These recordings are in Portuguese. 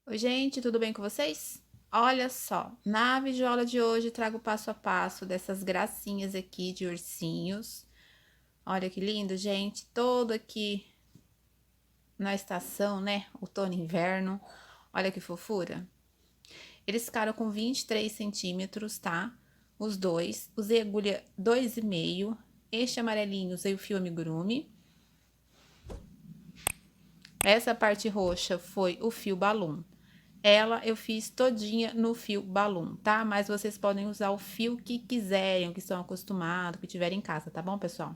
Oi, gente, tudo bem com vocês? Olha só, na videoaula de hoje trago passo a passo dessas gracinhas aqui de ursinhos. Olha que lindo, gente, todo aqui na estação, né? Outono e inverno. Olha que fofura. Eles ficaram com 23 centímetros, tá? Os dois. Usei agulha 2,5. Este amarelinho usei o fio amigurumi. Essa parte roxa foi o fio balloon. Ela eu fiz todinha no fio balloon, tá? Mas vocês podem usar o fio que quiserem, o que estão acostumados, que tiverem em casa, tá bom, pessoal?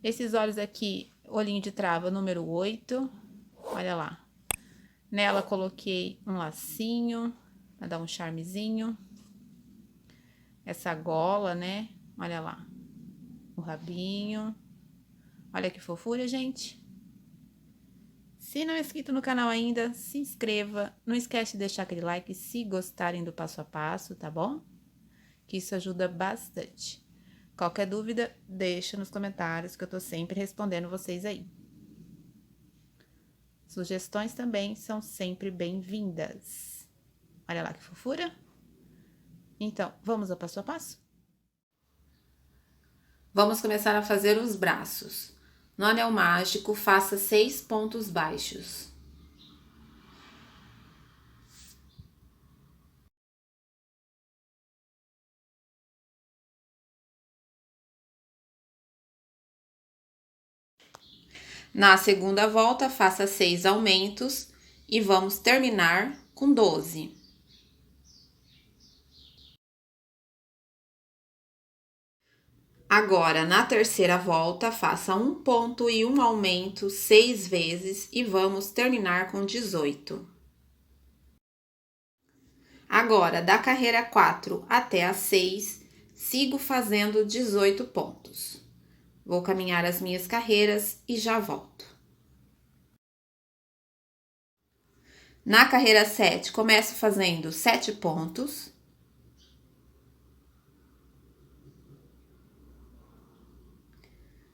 Esses olhos aqui, olhinho de trava número 8, olha lá. Nela coloquei um lacinho, pra dar um charmezinho. Essa gola, né? Olha lá, o rabinho. Olha que fofura, gente. Se não é inscrito no canal ainda, se inscreva. Não esquece de deixar aquele like se gostarem do passo a passo, tá bom? Que isso ajuda bastante. Qualquer dúvida, deixa nos comentários que eu tô sempre respondendo vocês aí. Sugestões também são sempre bem-vindas. Olha lá que fofura. Então, vamos ao passo a passo? Vamos começar a fazer os braços. No anel mágico, faça 6 pontos baixos. Na segunda volta, faça 6 aumentos e vamos terminar com 12. Agora, na terceira volta, faça um ponto e um aumento 6 vezes e vamos terminar com 18. Agora, da carreira 4 até a 6, sigo fazendo 18 pontos. Vou caminhar as minhas carreiras e já volto. Na carreira 7, começo fazendo 7 pontos.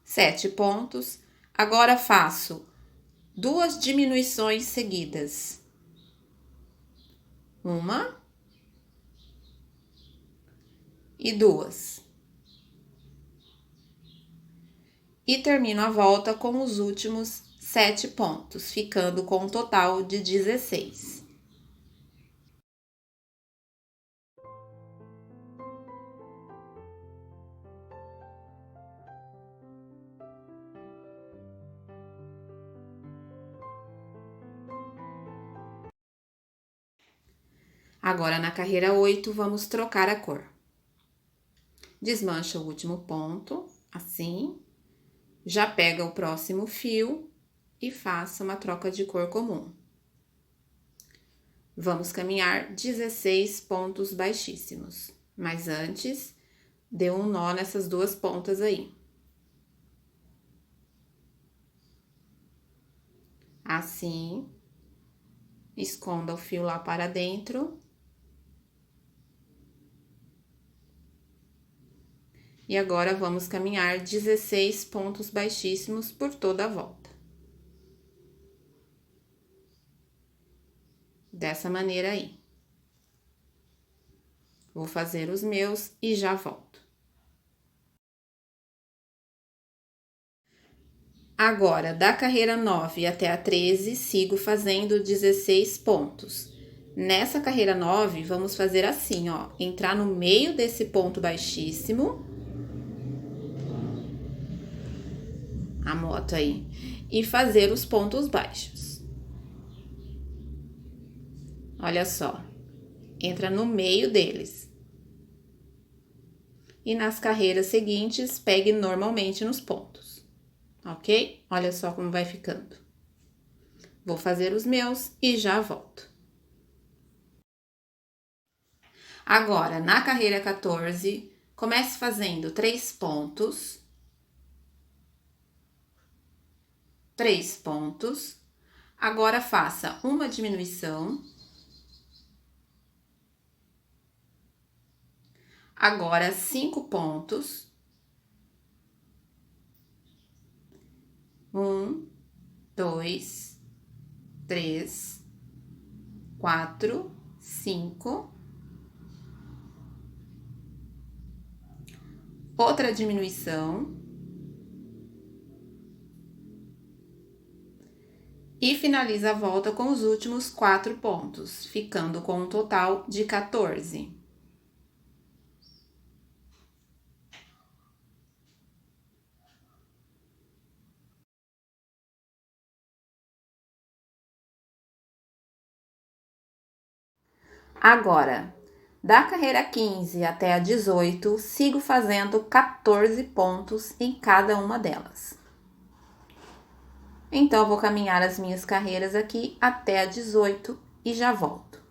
Sete pontos. Agora faço 2 diminuições seguidas. Uma e 2. E termino a volta com os últimos 7 pontos, ficando com um total de 16. Agora, na carreira 8, vamos trocar a cor. Desmancha o último ponto, assim. Já pega o próximo fio e faça uma troca de cor comum. Vamos caminhar 16 pontos baixíssimos. Mas antes, dê um nó nessas duas pontas aí. Assim. Esconda o fio lá para dentro. E agora, vamos caminhar 16 pontos baixíssimos por toda a volta. Dessa maneira aí. Vou fazer os meus e já volto. Agora, da carreira 9 até a 13, sigo fazendo 16 pontos. Nessa carreira 9, vamos fazer assim, ó. Entrar no meio desse ponto baixíssimo. A moto aí. E fazer os pontos baixos. Olha só. Entra no meio deles. E nas carreiras seguintes, pegue normalmente nos pontos. Ok? Olha só como vai ficando. Vou fazer os meus e já volto. Agora, na carreira 14, comece fazendo 3 pontos. 3 pontos. Agora, faça uma diminuição. Agora, 5 pontos. 1, 2, 3, 4, 5. Outra diminuição. E finaliza a volta com os últimos 4 pontos, ficando com um total de 14. Agora, da carreira 15 até a 18, sigo fazendo 14 pontos em cada uma delas. Então, eu vou caminhar as minhas carreiras aqui até a 18 e já volto.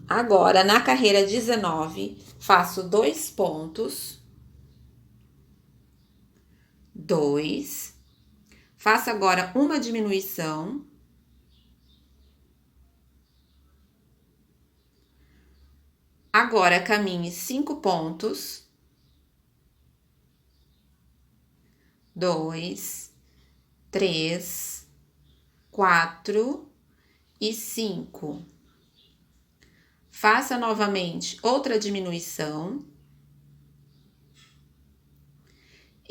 Agora, na carreira 19, faço 2 pontos. 2. Faço agora uma diminuição. Agora, caminhe 5 pontos. 2, 3, 4 e 5. Faça novamente outra diminuição.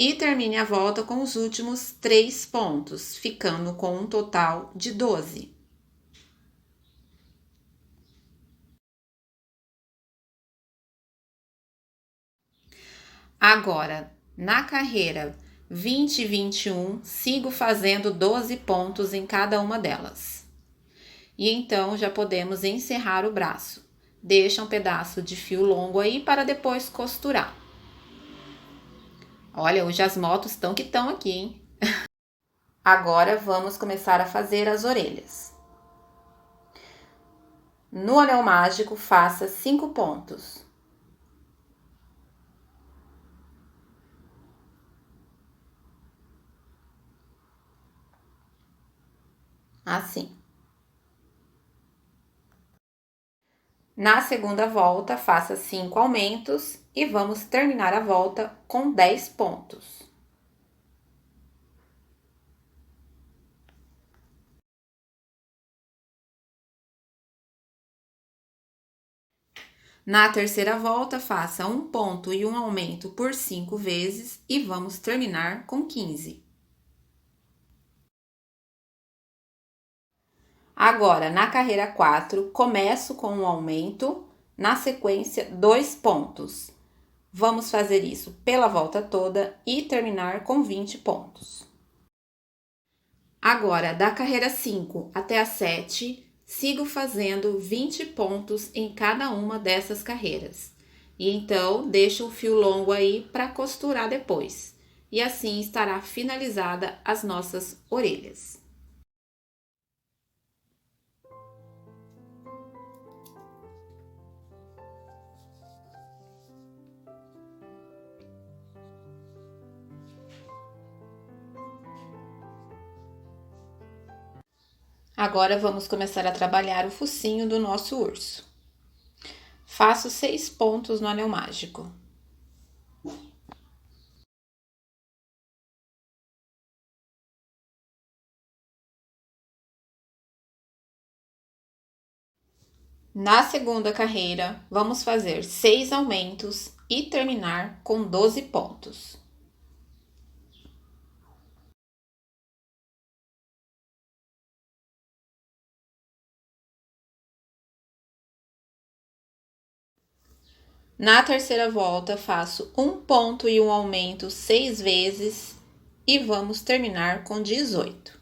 E termine a volta com os últimos 3 pontos, ficando com um total de 12. Agora, na carreira 20 e 21, sigo fazendo 12 pontos em cada uma delas. E então, já podemos encerrar o braço. Deixa um pedaço de fio longo aí para depois costurar. Olha, hoje as motos estão que estão aqui, hein? Agora, vamos começar a fazer as orelhas. No anel mágico, faça 5 pontos. Assim. Na segunda volta, faça 5 aumentos e vamos terminar a volta com 10 pontos. Na terceira volta, faça 1 ponto e um aumento por 5 vezes e vamos terminar com 15. Agora, na carreira 4, começo com um aumento, na sequência 2 pontos. Vamos fazer isso pela volta toda e terminar com 20 pontos. Agora, da carreira 5 até a 7, sigo fazendo 20 pontos em cada uma dessas carreiras. E então, deixo o fio longo aí para costurar depois. E assim estará finalizada as nossas orelhas. Agora, vamos começar a trabalhar o focinho do nosso urso. Faço 6 pontos no anel mágico. Na segunda carreira, vamos fazer 6 aumentos e terminar com 12 pontos. Na terceira volta, faço 1 ponto e um aumento 6 vezes e vamos terminar com 18.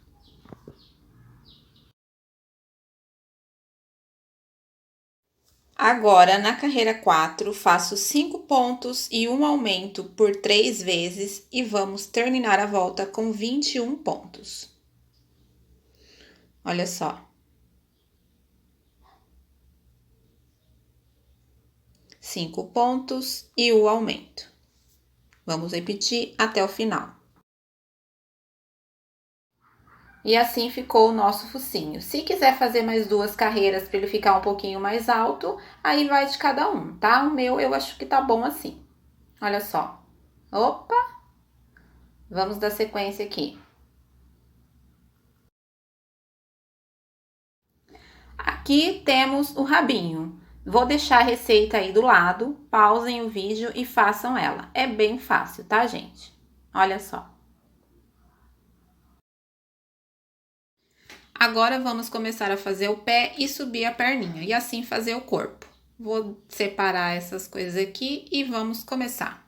Agora, na carreira 4, faço 5 pontos e um aumento por 3 vezes e vamos terminar a volta com 21 pontos. Olha só. 5 pontos e o aumento. Vamos repetir até o final. E assim ficou o nosso focinho. Se quiser fazer mais 2 carreiras para ele ficar um pouquinho mais alto, aí vai de cada um, tá? O meu eu acho que tá bom assim. Olha só. Opa! Vamos dar sequência aqui. Aqui temos o rabinho. Vou deixar a receita aí do lado, pausem o vídeo e façam ela. É bem fácil, tá, gente? Olha só. Agora vamos começar a fazer o pé e subir a perninha, e assim fazer o corpo. Vou separar essas coisas aqui e vamos começar.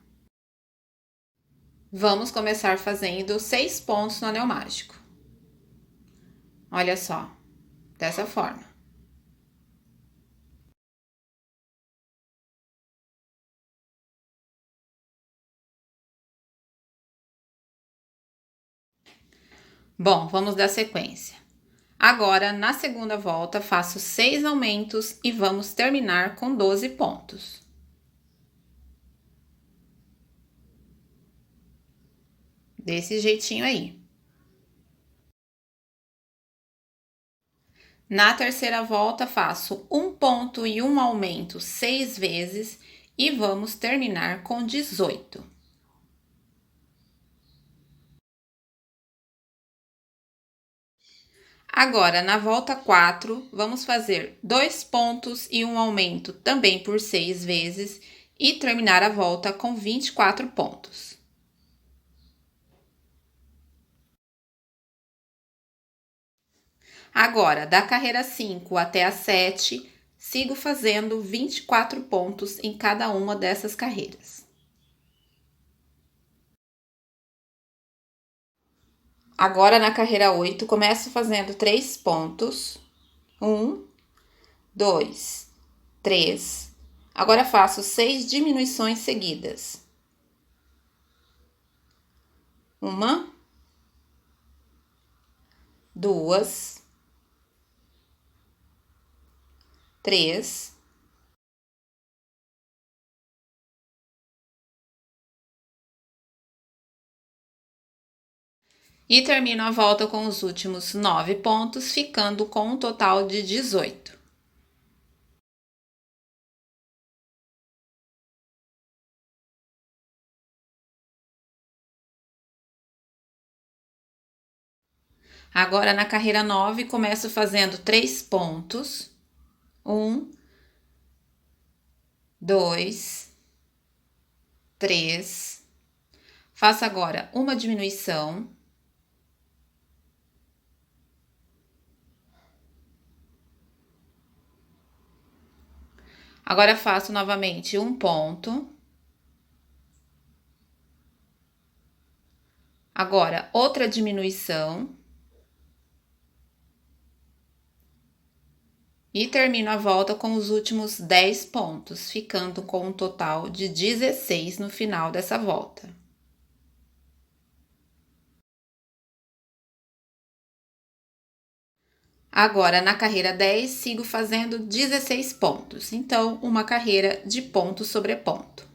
Vamos começar fazendo 6 pontos no anel mágico. Olha só, dessa forma. Bom, vamos dar sequência. Agora, na segunda volta, faço 6 aumentos e vamos terminar com 12 pontos. Desse jeitinho aí. Na terceira volta, faço um ponto e um aumento 6 vezes e vamos terminar com 18. Agora, na volta 4, vamos fazer 2 pontos e um aumento também por 6 vezes e terminar a volta com 24 pontos. Agora, da carreira 5 até a 7, sigo fazendo 24 pontos em cada uma dessas carreiras. Agora, na carreira 8, começo fazendo 3 pontos. 1, 2, 3. Agora, faço 6 diminuições seguidas. 1, 2, 3, 4. E termino a volta com os últimos 9 pontos, ficando com um total de 18. Agora, na carreira 9, começo fazendo 3 pontos. 1, 2, 3. Faço agora uma diminuição. Agora, faço novamente um ponto. Agora, outra diminuição. E termino a volta com os últimos 10 pontos, ficando com um total de 16 no final dessa volta. Agora, na carreira 10, sigo fazendo 16 pontos. Então, uma carreira de ponto sobre ponto.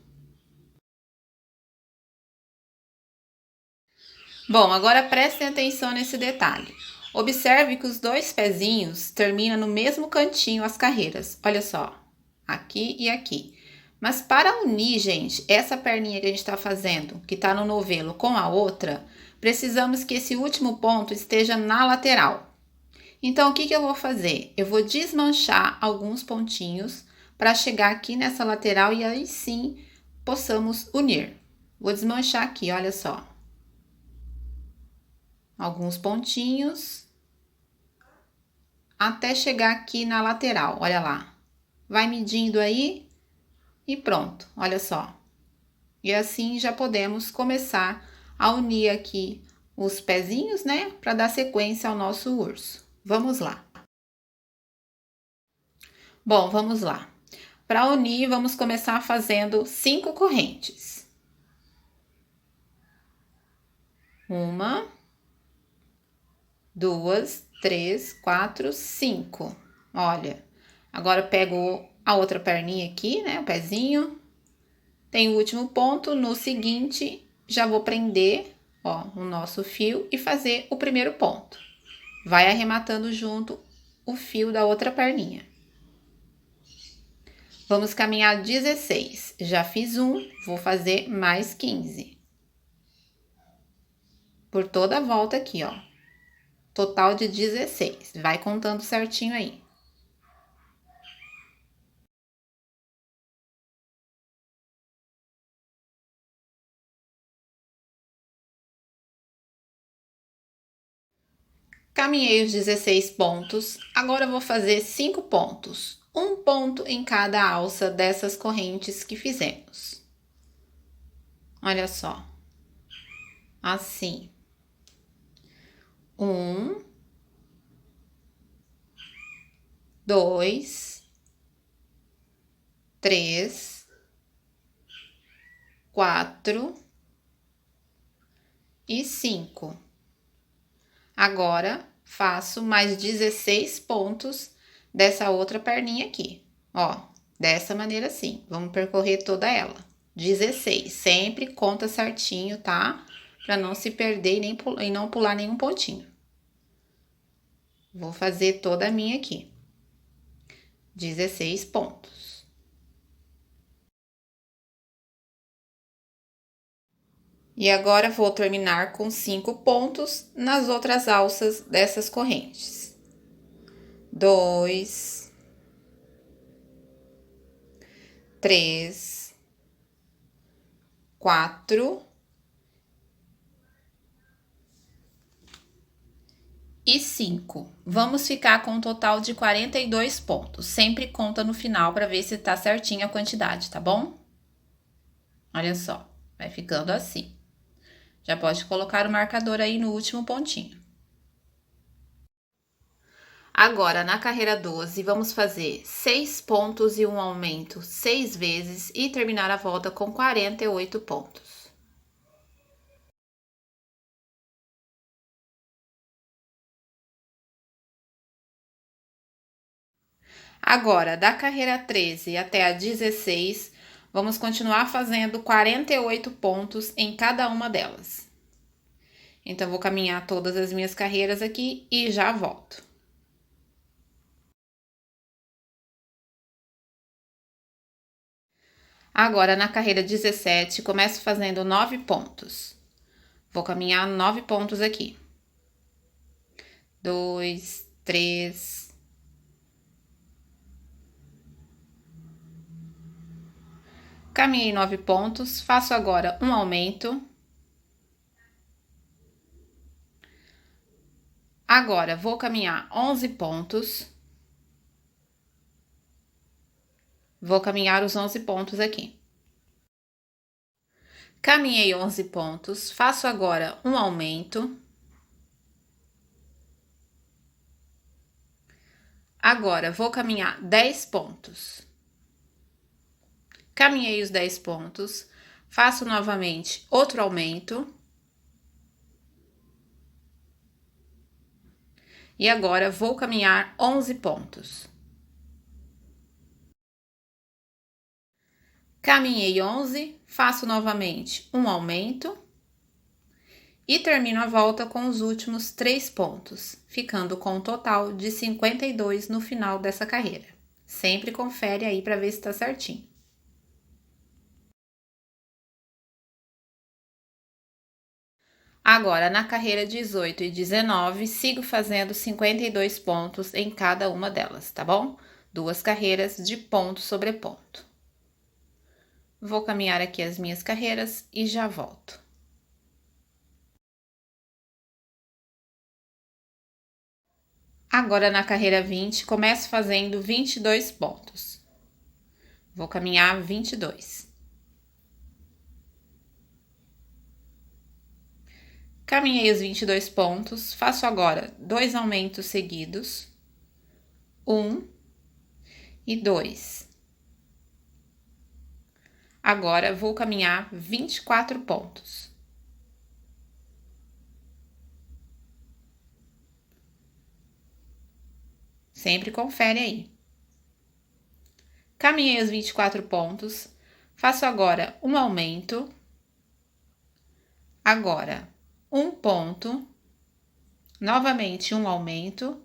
Bom, agora prestem atenção nesse detalhe. Observe que os dois pezinhos terminam no mesmo cantinho as carreiras. Olha só, aqui e aqui. Mas para unir, gente, essa perninha que a gente está fazendo, que está no novelo, com a outra, precisamos que esse último ponto esteja na lateral. Então, o que eu vou fazer? Eu vou desmanchar alguns pontinhos para chegar aqui nessa lateral e aí sim possamos unir. Vou desmanchar aqui, olha só. Alguns pontinhos até chegar aqui na lateral, olha lá. Vai medindo aí e pronto, olha só. E assim já podemos começar a unir aqui os pezinhos, né? Para dar sequência ao nosso urso. Vamos lá. Bom, vamos lá. Para unir, vamos começar fazendo 5 correntes. 1, 2, 3, 4, 5. Olha, agora pego a outra perninha aqui, né? O pezinho. Tem o último ponto. No seguinte, já vou prender, ó, o nosso fio e fazer o primeiro ponto. Vai arrematando junto o fio da outra perninha. Vamos caminhar 16. Já fiz um, vou fazer mais 15. Por toda a volta aqui, ó. Total de 16. Vai contando certinho aí. Caminhei os 16 pontos. Agora eu vou fazer 5 pontos. Um ponto em cada alça dessas correntes que fizemos. Olha só. Assim. 1, 2, 3, 4 e 5. Agora, faço mais 16 pontos dessa outra perninha aqui, ó, dessa maneira assim. Vamos percorrer toda ela. 16, sempre conta certinho, tá? Pra não se perder e não pular nenhum pontinho. Vou fazer toda a minha aqui. 16 pontos. E agora, vou terminar com 5 pontos nas outras alças dessas correntes. 2, 3, 4 e 5. Vamos ficar com um total de 42 pontos. Sempre conta no final para ver se tá certinho a quantidade, tá bom? Olha só, vai ficando assim. Já pode colocar o marcador aí no último pontinho. Agora, na carreira 12, vamos fazer 6 pontos e um aumento 6 vezes e terminar a volta com 48 pontos. Agora, da carreira 13 até a 16, vamos continuar fazendo 48 pontos em cada uma delas. Então, vou caminhar todas as minhas carreiras aqui e já volto. Agora, na carreira 17, começo fazendo 9 pontos. Vou caminhar 9 pontos aqui. 2, 3. Caminhei 9 pontos, faço agora um aumento. Agora, vou caminhar 11 pontos. Vou caminhar os 11 pontos aqui. Caminhei 11 pontos, faço agora um aumento. Agora, vou caminhar 10 pontos. Caminhei os 10 pontos, faço novamente outro aumento. E agora, vou caminhar 11 pontos. Caminhei 11, faço novamente um aumento. E termino a volta com os últimos 3 pontos, ficando com um total de 52 no final dessa carreira. Sempre confere aí para ver se tá certinho. Agora, na carreira 18 e 19, sigo fazendo 52 pontos em cada uma delas, tá bom? 2 carreiras de ponto sobre ponto. Vou caminhar aqui as minhas carreiras e já volto. Agora, na carreira 20, começo fazendo 22 pontos. Vou caminhar 22. Caminhei os 22 pontos, faço agora 2 aumentos seguidos, 1 e 2. Agora, vou caminhar 24 pontos. Sempre confere aí. Caminhei os 24 pontos, faço agora um aumento. Agora, um ponto, novamente um aumento,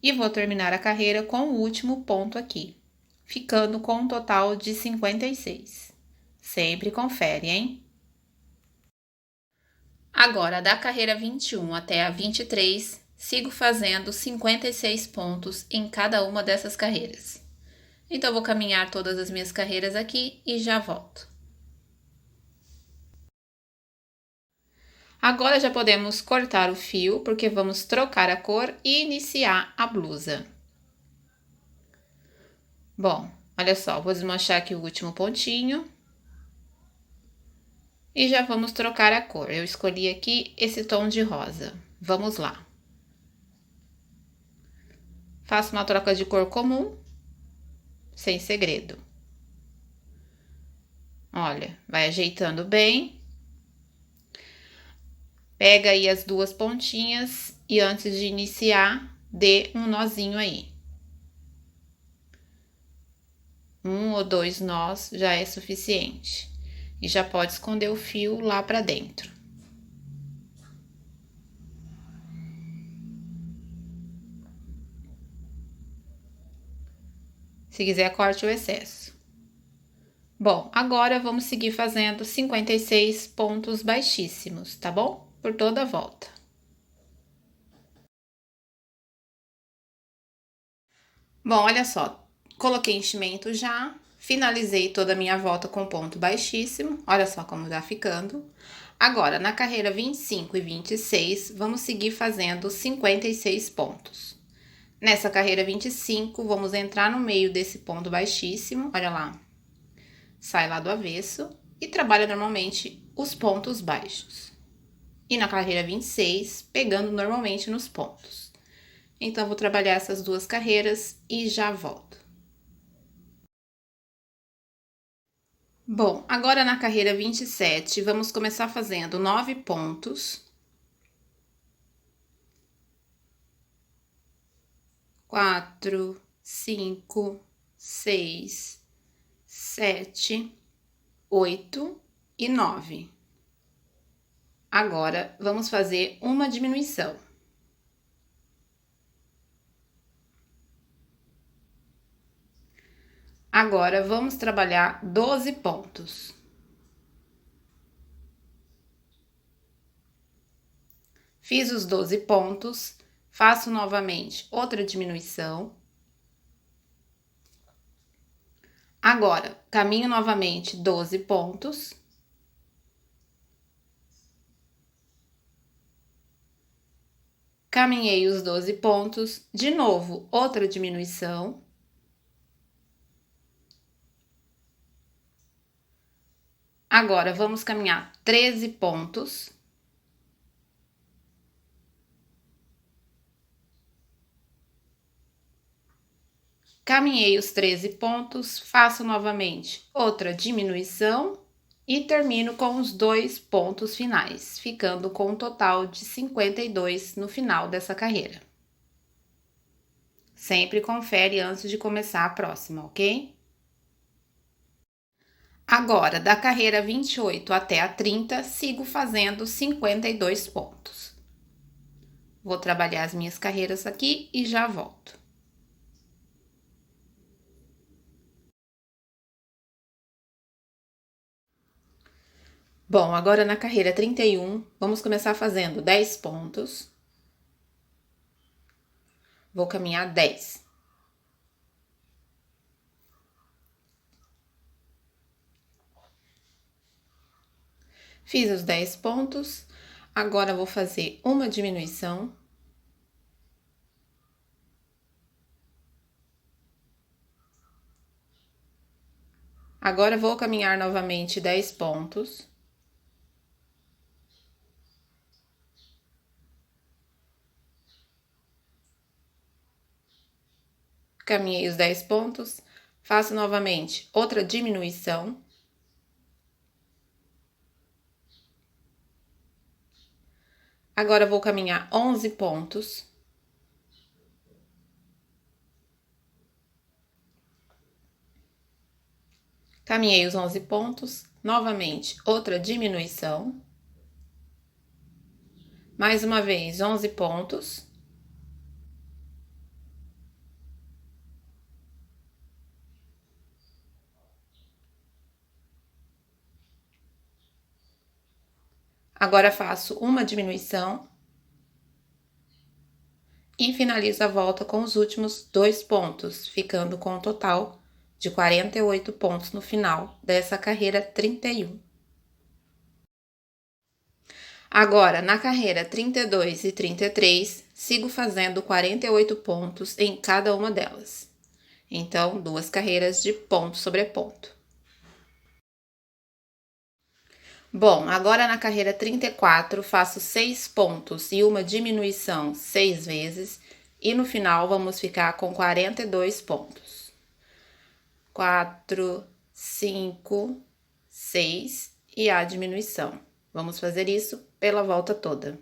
e vou terminar a carreira com o último ponto aqui. ficando com um total de 56. Sempre confere, hein? Agora, da carreira 21 até a 23, sigo fazendo 56 pontos em cada uma dessas carreiras. Então, vou caminhar todas as minhas carreiras aqui e já volto. Agora já podemos cortar o fio, porque vamos trocar a cor e iniciar a blusa. Bom, olha só, vou desmanchar aqui o último pontinho. E já vamos trocar a cor. Eu escolhi aqui esse tom de rosa. Vamos lá. Faço uma troca de cor comum, sem segredo. Olha, vai ajeitando bem. Pega aí as duas pontinhas e antes de iniciar, dê um nozinho aí. 1 ou 2 nós já é suficiente. E já pode esconder o fio lá pra dentro. Se quiser, corte o excesso. Bom, agora vamos seguir fazendo 56 pontos baixíssimos, tá bom? Por toda a volta. Bom, olha só, coloquei enchimento já, finalizei toda a minha volta com ponto baixíssimo, olha só como tá ficando. Agora, na carreira 25 e 26, vamos seguir fazendo 56 pontos. Nessa carreira 25, vamos entrar no meio desse ponto baixíssimo, olha lá. Sai lá do avesso e trabalha normalmente os pontos baixos. E na carreira 26, pegando normalmente nos pontos. Então, vou trabalhar essas duas carreiras e já volto. Bom, agora na carreira 27, vamos começar fazendo 9 pontos. 4, 5, 6, 7, 8 e 9. Agora, vamos fazer uma diminuição. Agora, vamos trabalhar 12 pontos. Fiz os 12 pontos, faço novamente outra diminuição. Agora, caminho novamente 12 pontos. Caminhei os 12 pontos, de novo, outra diminuição. Agora, vamos caminhar 13 pontos. Caminhei os 13 pontos, faço novamente outra diminuição e termino com os 2 pontos finais, ficando com um total de 52 no final dessa carreira. Sempre confere antes de começar a próxima, ok? Agora, da carreira 28 até a 30, sigo fazendo 52 pontos. Vou trabalhar as minhas carreiras aqui e já volto. Bom, agora na carreira 31, vamos começar fazendo 10 pontos. Vou caminhar 10. Fiz os 10 pontos, agora vou fazer uma diminuição. Agora vou caminhar novamente 10 pontos. Caminhei os 10 pontos, faço novamente outra diminuição. Agora vou caminhar 11 pontos. Caminhei os 11 pontos, novamente outra diminuição. Mais uma vez, 11 pontos. Agora faço uma diminuição e finalizo a volta com os últimos 2 pontos, ficando com um total de 48 pontos no final dessa carreira 31. Agora, na carreira 32 e 33, sigo fazendo 48 pontos em cada uma delas. Então, 2 carreiras de ponto sobre ponto. Bom, agora na carreira 34, faço 6 pontos e uma diminuição 6 vezes, e no final vamos ficar com 42 pontos. 4, 5, 6 e a diminuição. Vamos fazer isso pela volta toda.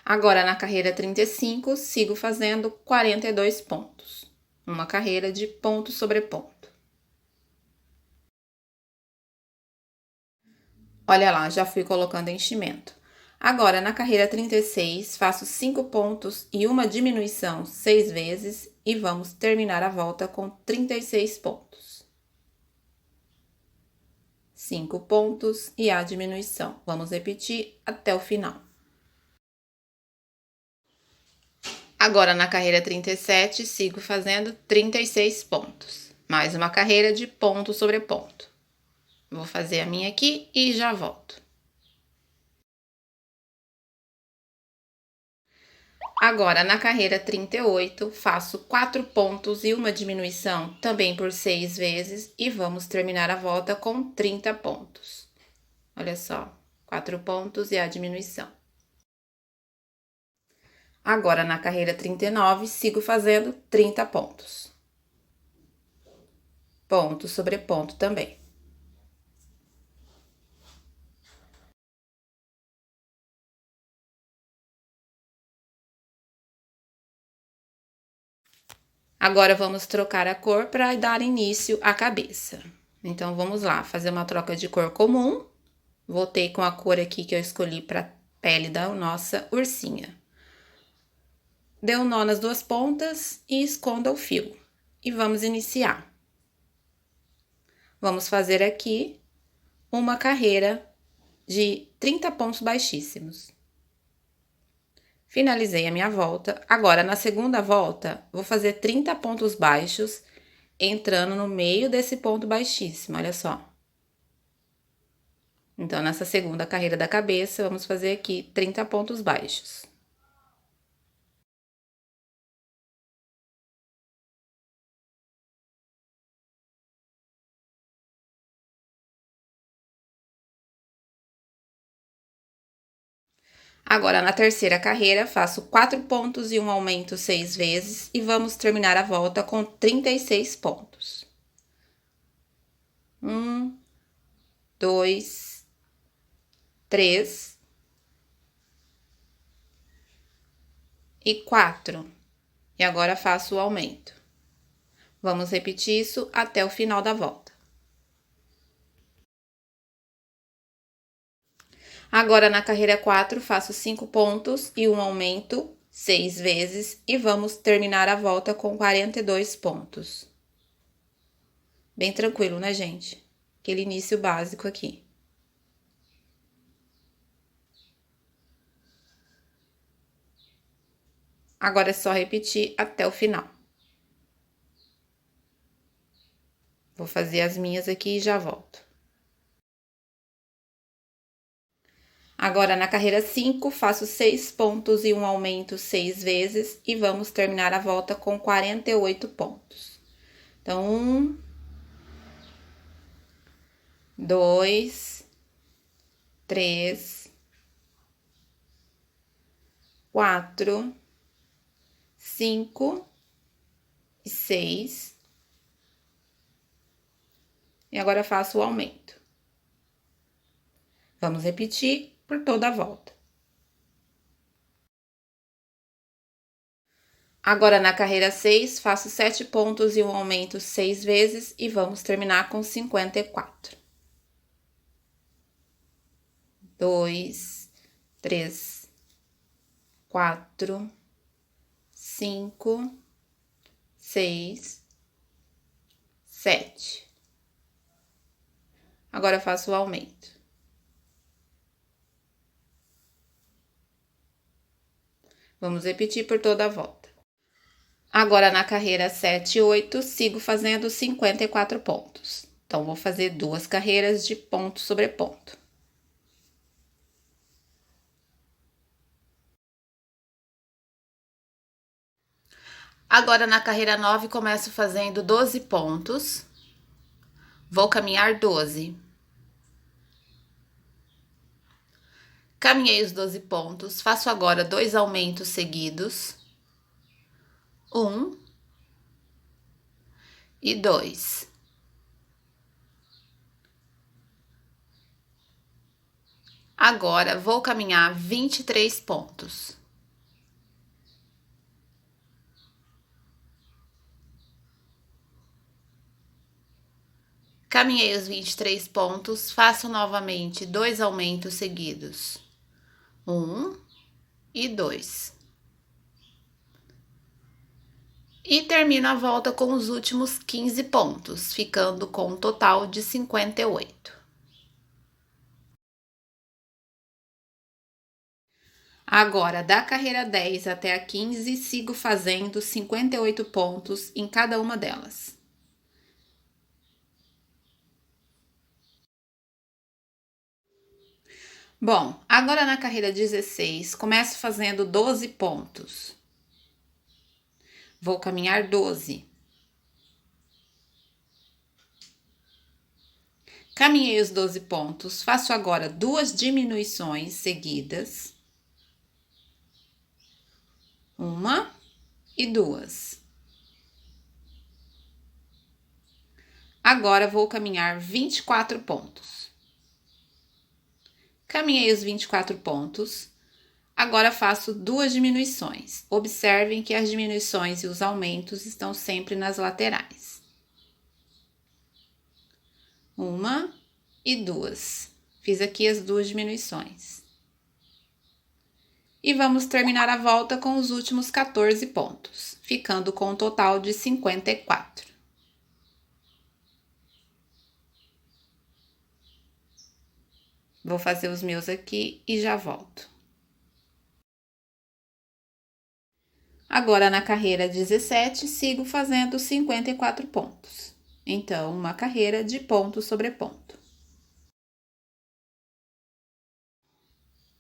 Agora, na carreira 35, sigo fazendo 42 pontos. Uma carreira de ponto sobre ponto. Olha lá, já fui colocando enchimento. Agora, na carreira 36, faço 5 pontos e uma diminuição 6 vezes e vamos terminar a volta com 36 pontos. 5 pontos e a diminuição. Vamos repetir até o final. Agora, na carreira 37, sigo fazendo 36 pontos. Mais uma carreira de ponto sobre ponto. Vou fazer a minha aqui e já volto. Agora, na carreira 38, faço 4 pontos e uma diminuição também por 6 vezes e vamos terminar a volta com 30 pontos. Olha só, 4 pontos e a diminuição. Agora, na carreira 39, sigo fazendo 30 pontos. Ponto sobre ponto também. Agora, vamos trocar a cor para dar início à cabeça. Então, vamos lá, fazer uma troca de cor comum. Voltei com a cor aqui que eu escolhi para pele da nossa ursinha. Dê um nó nas 2 pontas e esconda o fio. E vamos iniciar. Vamos fazer aqui uma carreira de 30 pontos baixíssimos. Finalizei a minha volta. Agora, na segunda volta, vou fazer 30 pontos baixos, entrando no meio desse ponto baixíssimo, olha só. Então, nessa segunda carreira da cabeça, vamos fazer aqui 30 pontos baixos. Agora, na terceira carreira, faço 4 pontos e um aumento 6 vezes e vamos terminar a volta com 36 pontos. 1, 2, 3 e 4. E agora faço o aumento. Vamos repetir isso até o final da volta. Agora, na carreira 4, faço 5 pontos e um aumento 6 vezes e vamos terminar a volta com 42 pontos. Bem tranquilo, né, gente? Aquele início básico aqui. Agora é só repetir até o final. Vou fazer as minhas aqui e já volto. Agora, na carreira 5, faço 6 pontos e um aumento 6 vezes e vamos terminar a volta com 48 pontos. Então, 1, 2, 3, 4, 5 e 6. E agora faço o aumento. Vamos repetir por toda a volta. Agora, na carreira 6, faço 7 pontos e um aumento 6 vezes e vamos terminar com 54. 2, 3, 4, 5, 6, 7. Agora eu faço o aumento. Vamos repetir por toda a volta. Agora, na carreira 7 e 8, sigo fazendo 54 pontos. Então, vou fazer 2 carreiras de ponto sobre ponto. Agora, na carreira 9, começo fazendo 12 pontos. Vou caminhar 12. Caminhei os 12 pontos, faço agora 2 aumentos seguidos. 1 e 2. Agora, vou caminhar 23 pontos. Caminhei os 23 pontos, faço novamente 2 aumentos seguidos. 1 e 2. E termino a volta com os últimos 15 pontos, ficando com um total de 58. Agora, da carreira 10 até a 15, sigo fazendo 58 pontos em cada uma delas. Bom, agora na carreira 16, começo fazendo 12 pontos. Vou caminhar 12. Caminhei os 12 pontos, faço agora 2 diminuições seguidas. 1 e 2. Agora vou caminhar 24 pontos. Caminhei os 24 pontos. Agora faço 2 diminuições. Observem que as diminuições e os aumentos estão sempre nas laterais. 1 e 2. Fiz aqui as 2 diminuições. E vamos terminar a volta com os últimos 14 pontos, ficando com um total de 54. Vou fazer os meus aqui e já volto. Agora, na carreira 17, sigo fazendo 54 pontos. Então, uma carreira de ponto sobre ponto.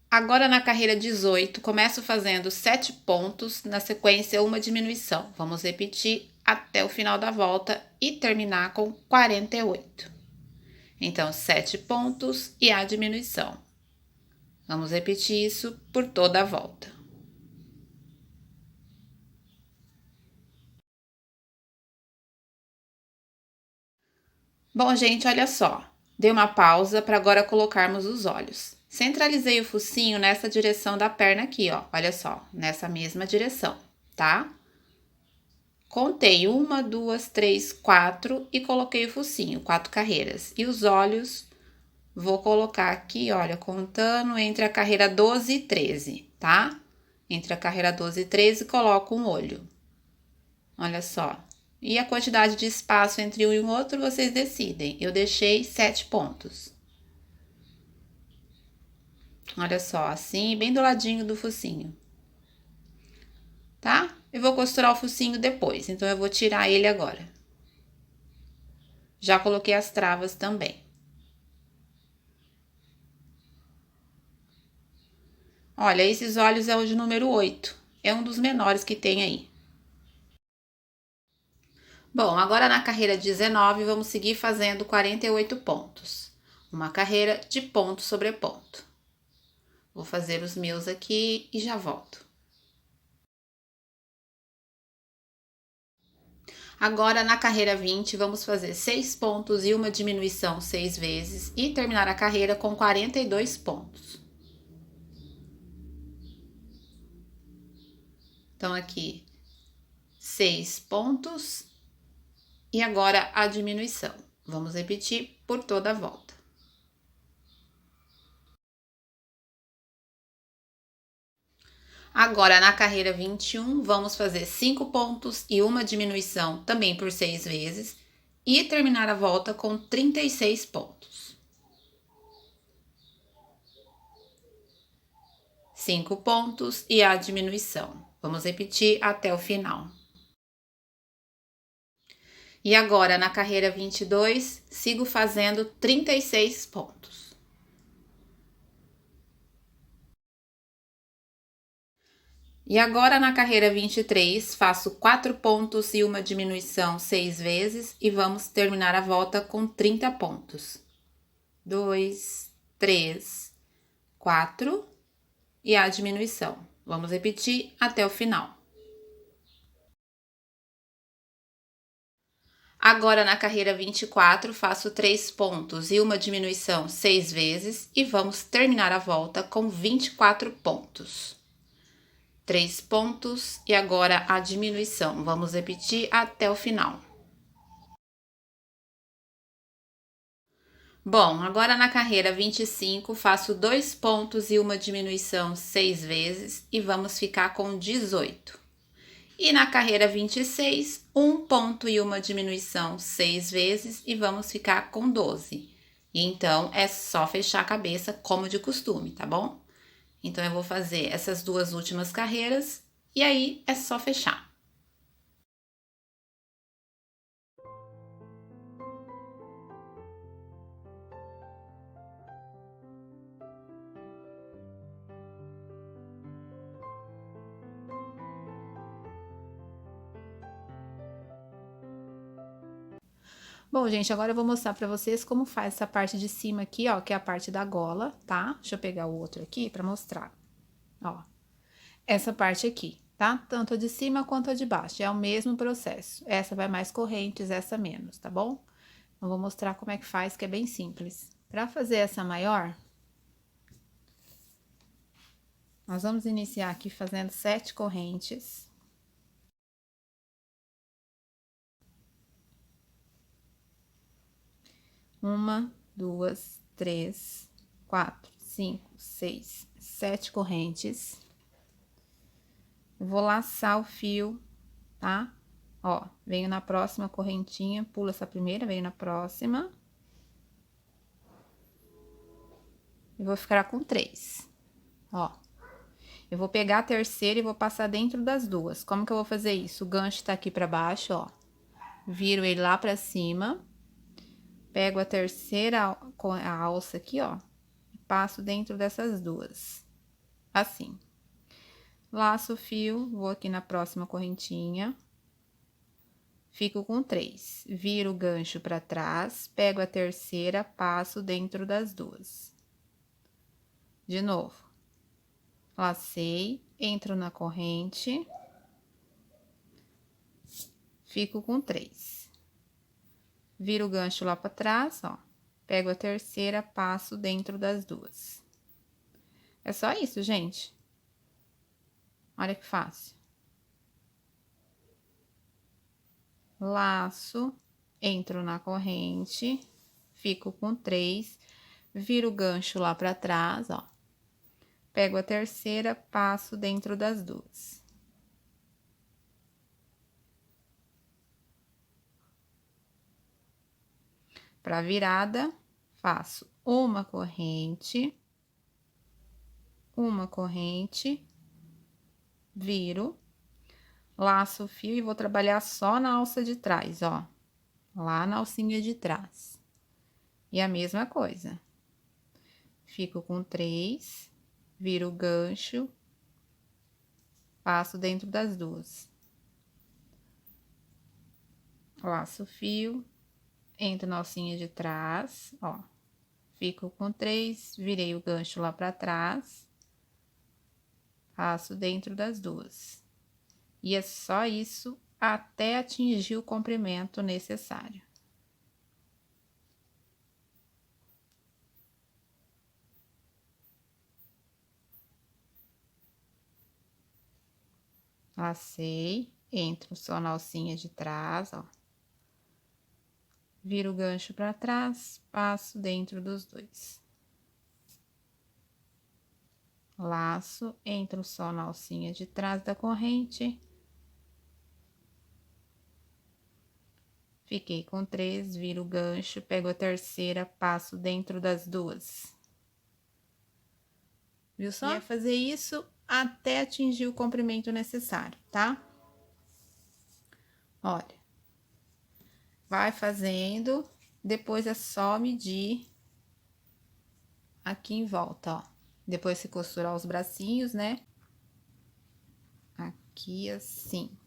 Agora, na carreira 18, começo fazendo 7 pontos, na sequência uma diminuição. Vamos repetir até o final da volta e terminar com 48. Então, 7 pontos e a diminuição. Vamos repetir isso por toda a volta. Bom, gente, olha só. Dei uma pausa para agora colocarmos os olhos. Centralizei o focinho nessa direção da perna aqui, ó. Olha só, nessa mesma direção, tá? Contei 1, 2, 3, 4 e coloquei o focinho, 4 carreiras. E os olhos, vou colocar aqui, olha, contando entre a carreira 12 e 13, tá? Entre a carreira 12 e 13, coloco um olho. Olha só. E a quantidade de espaço entre um e o outro, vocês decidem. Eu deixei 7 pontos. Olha só, assim, bem do ladinho do focinho. Tá? Eu vou costurar o focinho depois, então eu vou tirar ele agora. Já coloquei as travas também. Olha, esses olhos é o de número 8. É um dos menores que tem aí. Bom, agora na carreira 19, vamos seguir fazendo 48 pontos. Uma carreira de ponto sobre ponto. Vou fazer os meus aqui e já volto. Agora, na carreira 20, vamos fazer 6 pontos e uma diminuição 6 vezes e terminar a carreira com 42 pontos. Então, aqui, 6 pontos e agora a diminuição. Vamos repetir por toda a volta. Agora, na carreira 21, vamos fazer 5 pontos e uma diminuição também por 6 vezes e terminar a volta com 36 pontos. 5 pontos e a diminuição. Vamos repetir até o final. E agora, na carreira 22, sigo fazendo 36 pontos. E agora, na carreira 23, faço 4 pontos e uma diminuição 6 vezes e vamos terminar a volta com 30 pontos. 2, 3, 4 e a diminuição. Vamos repetir até o final. Agora, na carreira 24, faço 3 pontos e uma diminuição 6 vezes e vamos terminar a volta com 24 pontos. 3 pontos e agora a diminuição. Vamos repetir até o final. Bom, agora na carreira 25, faço 2 pontos e uma diminuição 6 vezes e vamos ficar com 18. E na carreira 26, 1 ponto e uma diminuição 6 vezes e vamos ficar com 12. E então, é só fechar a cabeça como de costume, tá bom? Então, eu vou fazer essas duas últimas carreiras e aí é só fechar. Bom, gente, agora eu vou mostrar pra vocês como faz essa parte de cima aqui, ó, que é a parte da gola, tá? Deixa eu pegar o outro aqui pra mostrar. Ó, essa parte aqui, tá? Tanto a de cima quanto a de baixo, é o mesmo processo. Essa vai mais correntes, essa menos, tá bom? Eu vou mostrar como é que faz, que é bem simples. Pra fazer essa maior, nós vamos iniciar aqui fazendo 7 correntes. Uma, duas, três, 4, 5, 6, 7 correntes. Eu vou laçar o fio, tá? Ó, venho na próxima correntinha, pulo essa primeira, venho na próxima. E vou ficar com 3, ó. Eu vou pegar a terceira e vou passar dentro das duas. Como que eu vou fazer isso? O gancho tá aqui pra baixo, ó. Viro ele lá pra cima. Pego a terceira com a alça aqui, ó. E passo dentro dessas duas. Assim. Laço o fio, vou aqui na próxima correntinha. Fico com 3. Viro o gancho pra trás, pego a terceira, passo dentro das duas. De novo. Lacei, entro na corrente. Fico com 3. Viro o gancho lá pra trás, ó. Pego a terceira, passo dentro das duas. É só isso, gente. Olha que fácil. Laço, entro na corrente, fico com 3, viro o gancho lá pra trás, ó. Pego a terceira, passo dentro das duas. Pra virada, faço uma corrente, viro, laço o fio e vou trabalhar só na alça de trás, ó. Lá na alcinha de trás. E a mesma coisa. Fico com 3, viro o gancho, passo dentro das duas. Laço o fio, entro na alcinha de trás, ó. Fico com 3, virei o gancho lá pra trás, passo dentro das duas. E é só isso até atingir o comprimento necessário. Lacei, entro só na alcinha de trás, ó. Viro o gancho pra trás, passo dentro dos dois. Laço, entro só na alcinha de trás da corrente. Fiquei com 3, viro o gancho, pego a terceira, passo dentro das duas. Viu só? E é fazer isso até atingir o comprimento necessário, tá? Olha. Vai fazendo, depois é só medir aqui em volta, ó. Depois se costurar os bracinhos, né? Aqui assim.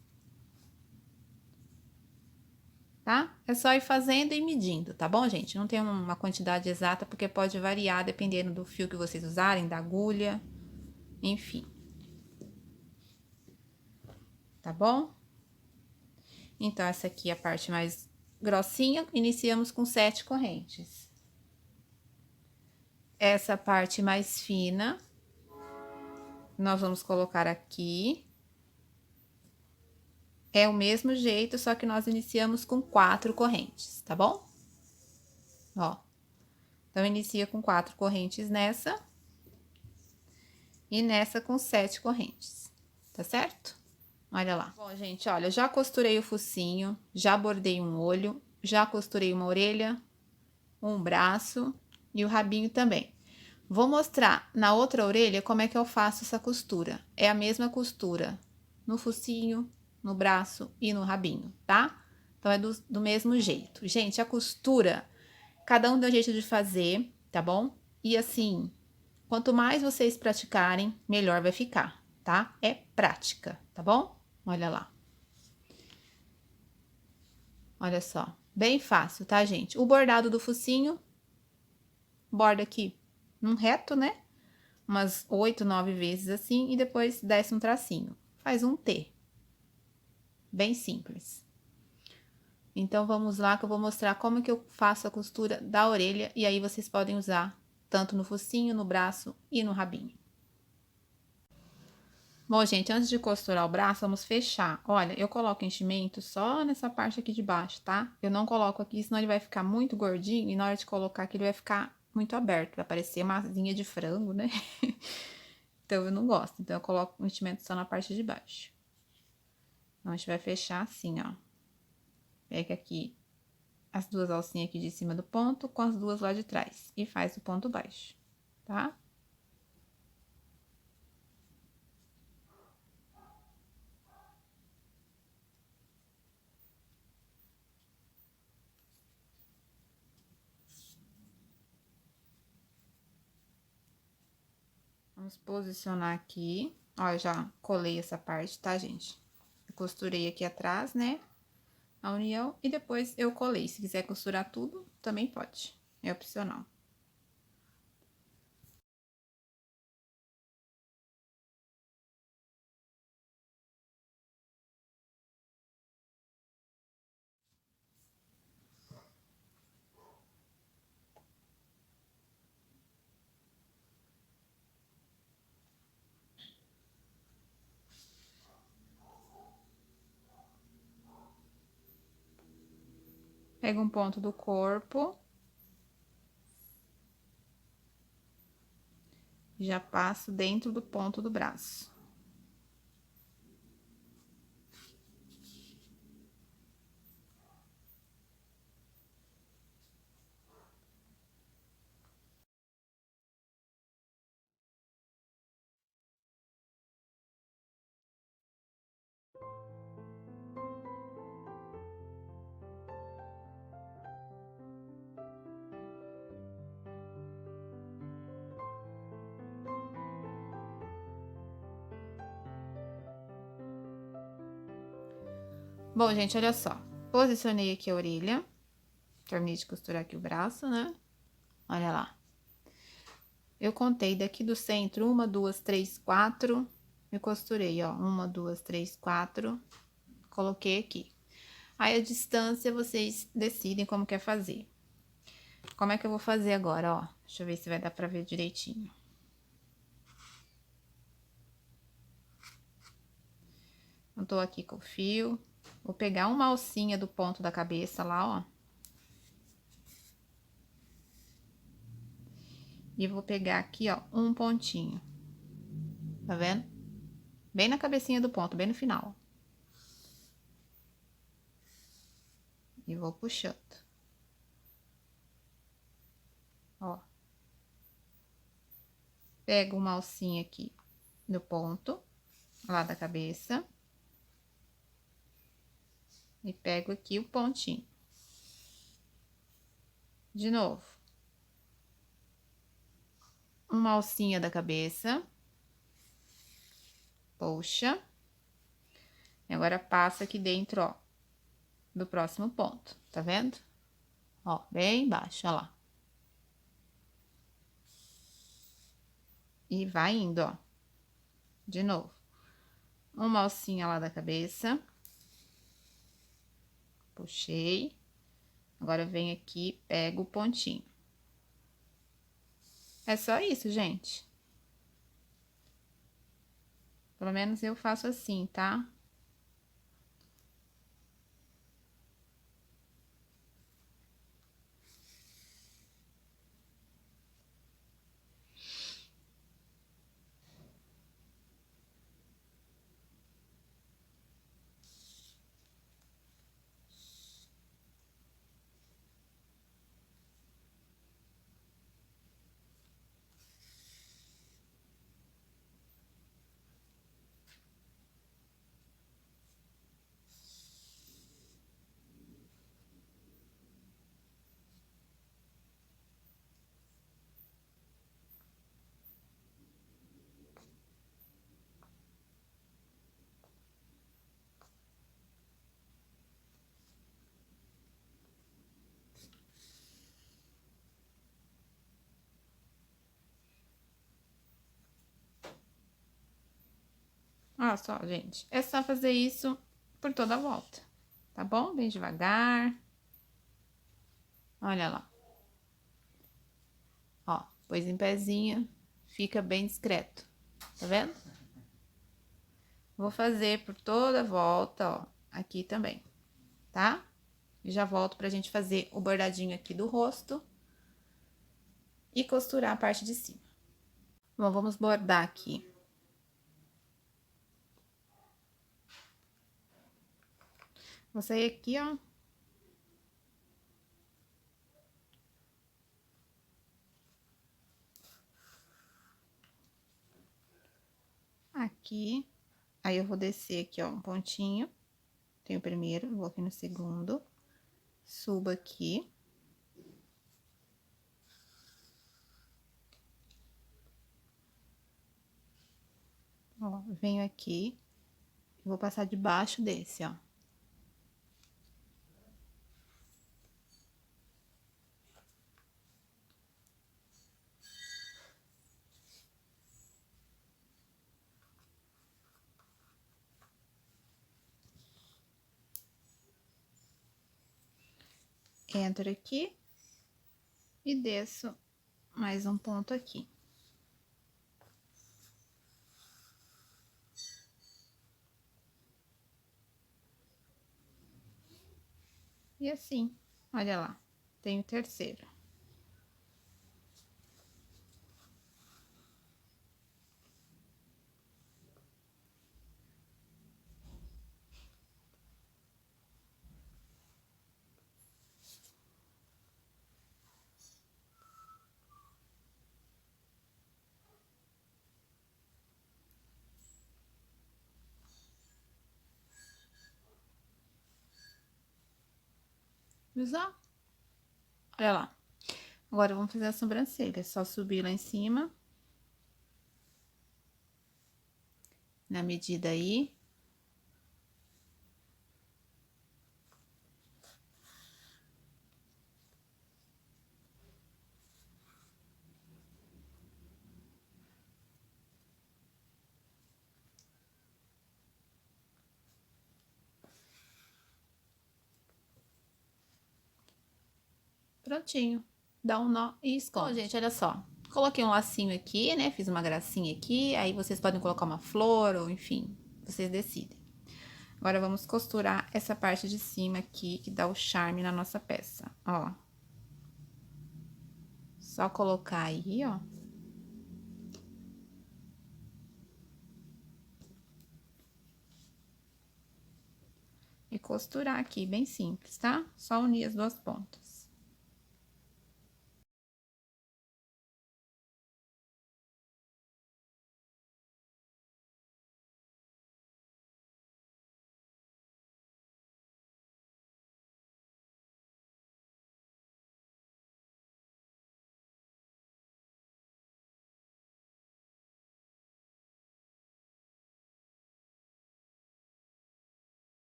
Tá? É só ir fazendo e medindo, tá bom, gente? Não tem uma quantidade exata, porque pode variar dependendo do fio que vocês usarem, da agulha, enfim. Tá bom? Então, essa aqui é a parte mais grossinha, iniciamos com 7 correntes. Essa parte mais fina, nós vamos colocar aqui. É o mesmo jeito, só que nós iniciamos com 4 correntes, tá bom? Ó. Então, inicia com 4 correntes nessa. E nessa com 7 correntes, tá certo? Olha lá. Bom, gente, olha, eu já costurei o focinho, já bordei um olho, já costurei uma orelha, um braço e o rabinho também. Vou mostrar na outra orelha como é que eu faço essa costura. É a mesma costura no focinho, no braço e no rabinho, tá? Então, é do mesmo jeito. Gente, a costura, cada um tem um jeito de fazer, tá bom? E assim, quanto mais vocês praticarem, melhor vai ficar, tá? É prática, tá bom? Olha lá. Olha só, bem fácil, tá, gente? O bordado do focinho, borda aqui num reto, né? Umas 8, 9 vezes assim, e depois desce um tracinho. Faz um T. Bem simples. Então, vamos lá que eu vou mostrar como que eu faço a costura da orelha, e aí vocês podem usar tanto no focinho, no braço e no rabinho. Bom, gente, antes de costurar o braço, vamos fechar. Olha, eu coloco enchimento só nessa parte aqui de baixo, tá? Eu não coloco aqui, senão ele vai ficar muito gordinho, e na hora de colocar aqui ele vai ficar muito aberto, vai parecer uma asinha de frango, né? Então, eu não gosto. Então, eu coloco o enchimento só na parte de baixo. Então, a gente vai fechar assim, ó. Pega aqui as duas alcinhas aqui de cima do ponto, com as duas lá de trás. E faz o ponto baixo, tá? Vamos posicionar aqui. Ó, eu já colei essa parte, tá, gente? Eu costurei aqui atrás, né? A união e depois eu colei. Se quiser costurar tudo, também pode. É opcional. Pega um ponto do corpo. Já passo dentro do ponto do braço. Bom, gente, olha só. Posicionei aqui a orelha. Terminei de costurar aqui o braço, né? Olha lá. Eu contei daqui do centro, 1, 2, 3, 4. Eu costurei, ó, 1, 2, 3, 4. Coloquei aqui. Aí, a distância, vocês decidem como quer fazer. Como é que eu vou fazer agora, ó? Deixa eu ver se vai dar pra ver direitinho. Eu tô aqui com o fio. Vou pegar uma alcinha do ponto da cabeça lá, ó. E vou pegar aqui, ó, um pontinho. Tá vendo? Bem na cabecinha do ponto, bem no final. E vou puxando. Ó. Pego uma alcinha aqui no ponto, lá da cabeça. E pego aqui o pontinho. De novo. Uma alcinha da cabeça. Puxa. E agora passa aqui dentro, ó, do próximo ponto, tá vendo? Ó, bem embaixo, ó lá. E vai indo, ó. De novo. Uma alcinha lá da cabeça. Puxei. Agora, vem aqui, pego o pontinho. É só isso, gente. Pelo menos eu faço assim, tá? Olha só, gente. É só fazer isso por toda a volta, tá bom? Bem devagar. Olha lá. Ó, pôs em pezinho, fica bem discreto, tá vendo? Vou fazer por toda a volta, ó, aqui também, tá? E já volto pra gente fazer o bordadinho aqui do rosto e costurar a parte de cima. Bom, vamos bordar aqui. Vou sair aqui, ó. Aqui. Aí, eu vou descer aqui, ó, um pontinho. Tem o primeiro, vou aqui no segundo. Subo aqui. Ó, venho aqui. Vou passar debaixo desse, ó. Entro aqui e desço mais um ponto aqui. E assim, olha lá, tem o terceiro. Usar? Olha lá. Agora, vamos fazer a sobrancelha. É só subir lá em cima. Na medida aí. Prontinho. Dá um nó e esconde. Bom, gente, olha só. Coloquei um lacinho aqui, né? Fiz uma gracinha aqui. Aí, vocês podem colocar uma flor ou, enfim, vocês decidem. Agora, vamos costurar essa parte de cima aqui, que dá o charme na nossa peça, ó. Só colocar aí, ó. E costurar aqui, bem simples, tá? Só unir as duas pontas.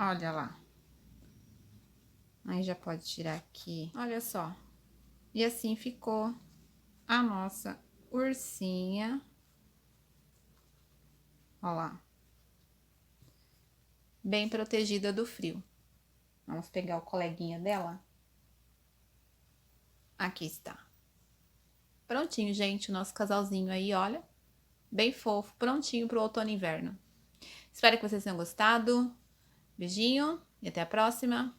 Olha lá. Aí já pode tirar aqui. Olha só. E assim ficou a nossa ursinha. Olha lá. Bem protegida do frio. Vamos pegar o coleguinha dela. Aqui está. Prontinho, gente, o nosso casalzinho aí, olha. Bem fofo, prontinho pro outono e inverno. Espero que vocês tenham gostado. Beijinho e até a próxima.